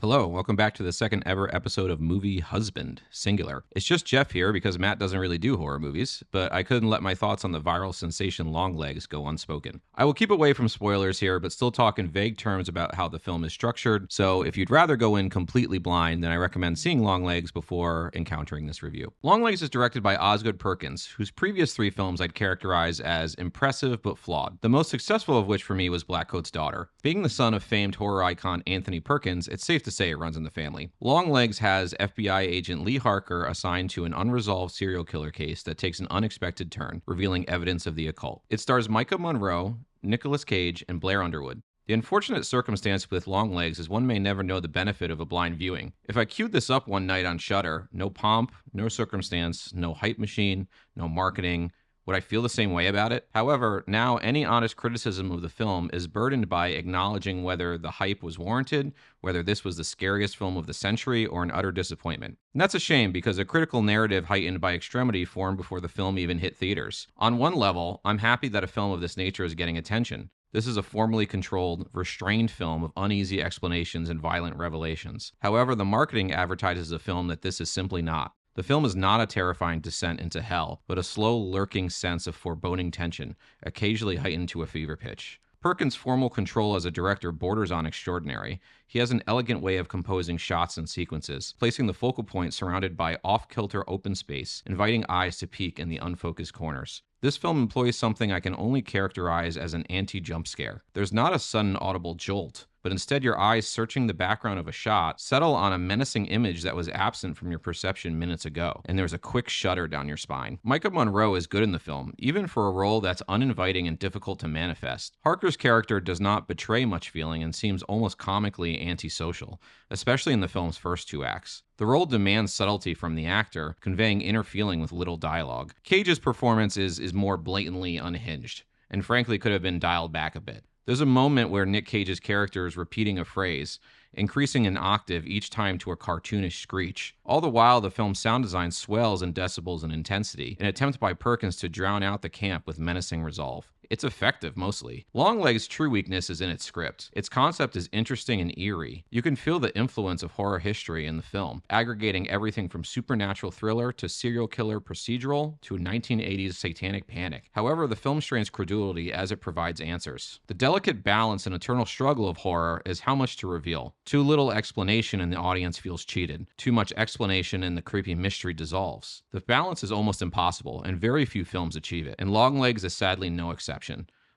Hello, welcome back to the second ever episode of Movie Husband, singular. It's just Geoff here because Matt doesn't really do horror movies, but I couldn't let my thoughts on the viral sensation Longlegs go unspoken. I will keep away from spoilers here, but still talk in vague terms about how the film is structured, so if you'd rather go in completely blind, then I recommend seeing Longlegs before encountering this review. Longlegs is directed by Osgood Perkins, whose previous three films I'd characterize as impressive but flawed, the most successful of which for me was Blackcoat's Daughter. Being the son of famed horror icon Anthony Perkins, it's safe to say it runs in the family. Longlegs has FBI agent Lee Harker assigned to an unresolved serial killer case that takes an unexpected turn, revealing evidence of the occult. It stars Maika, Monroe, Nicolas Cage, and Blair Underwood. The unfortunate circumstance with Longlegs is one may never know the benefit of a blind viewing. If I queued this up one night on Shudder, no pomp, no circumstance, no hype machine, no marketing, would I feel the same way about it? However, now any honest criticism of the film is burdened by acknowledging whether the hype was warranted, whether this was the scariest film of the century, or an utter disappointment. And that's a shame because a critical narrative heightened by extremity formed before the film even hit theaters. On one level, I'm happy that a film of this nature is getting attention. This is a formally controlled, restrained film of uneasy explanations and violent revelations. However, the marketing advertises the film that this is simply not. The film is not a terrifying descent into hell, but a slow, lurking sense of foreboding tension, occasionally heightened to a fever pitch. Perkins' formal control as a director borders on extraordinary. He has an elegant way of composing shots and sequences, placing the focal point surrounded by off-kilter open space, inviting eyes to peek in the unfocused corners. This film employs something I can only characterize as an anti-jump scare. There's not a sudden audible jolt, but instead your eyes searching the background of a shot settle on a menacing image that was absent from your perception minutes ago, and there's a quick shudder down your spine. Maika Monroe is good in the film, even for a role that's uninviting and difficult to manifest. Harker's character does not betray much feeling and seems almost comically antisocial, especially in the film's first two acts. The role demands subtlety from the actor, conveying inner feeling with little dialogue. Cage's performance is more blatantly unhinged, and frankly could have been dialed back a bit. There's a moment where Nick Cage's character is repeating a phrase, increasing an octave each time to a cartoonish screech. All the while, the film's sound design swells in decibels and intensity, an attempt by Perkins to drown out the camp with menacing resolve. It's effective, mostly. Longlegs' true weakness is in its script. Its concept is interesting and eerie. You can feel the influence of horror history in the film, aggregating everything from supernatural thriller to serial killer procedural to 1980s satanic panic. However, the film strains credulity as it provides answers. The delicate balance and eternal struggle of horror is how much to reveal. Too little explanation and the audience feels cheated. Too much explanation and the creepy mystery dissolves. The balance is almost impossible, and very few films achieve it, and Longlegs is sadly no exception.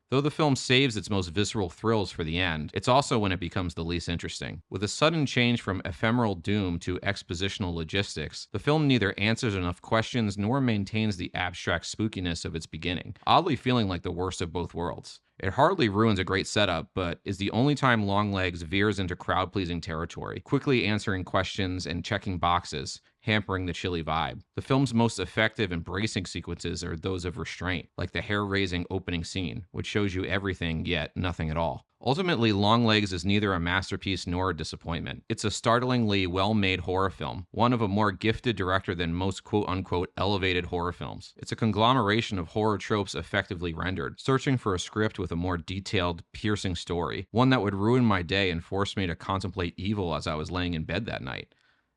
Though the film saves its most visceral thrills for the end, it's also when it becomes the least interesting. With a sudden change from ephemeral doom to expositional logistics, the film neither answers enough questions nor maintains the abstract spookiness of its beginning, oddly feeling like the worst of both worlds. It hardly ruins a great setup, but is the only time Longlegs veers into crowd-pleasing territory, quickly answering questions and checking boxes, hampering the chilly vibe. The film's most effective and bracing sequences are those of restraint, like the hair-raising opening scene, which shows you everything yet nothing at all. Ultimately, Longlegs is neither a masterpiece nor a disappointment. It's a startlingly well-made horror film, one of a more gifted director than most quote-unquote elevated horror films. It's a conglomeration of horror tropes effectively rendered, searching for a script with a more detailed, piercing story, one that would ruin my day and force me to contemplate evil as I was laying in bed that night.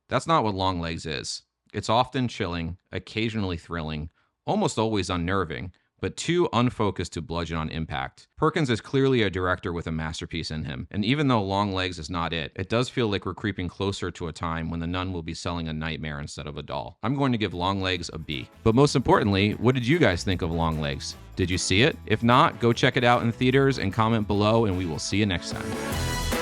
That's not what Longlegs is. It's often chilling, occasionally thrilling, almost always unnerving, but too unfocused to bludgeon on impact. Perkins is clearly a director with a masterpiece in him, and even though Longlegs is not it, it does feel like we're creeping closer to a time when the nun will be selling a nightmare instead of a doll. I'm going to give Longlegs a B. But most importantly, what did you guys think of Longlegs? Did you see it? If not, go check it out in theaters and comment below, and we will see you next time.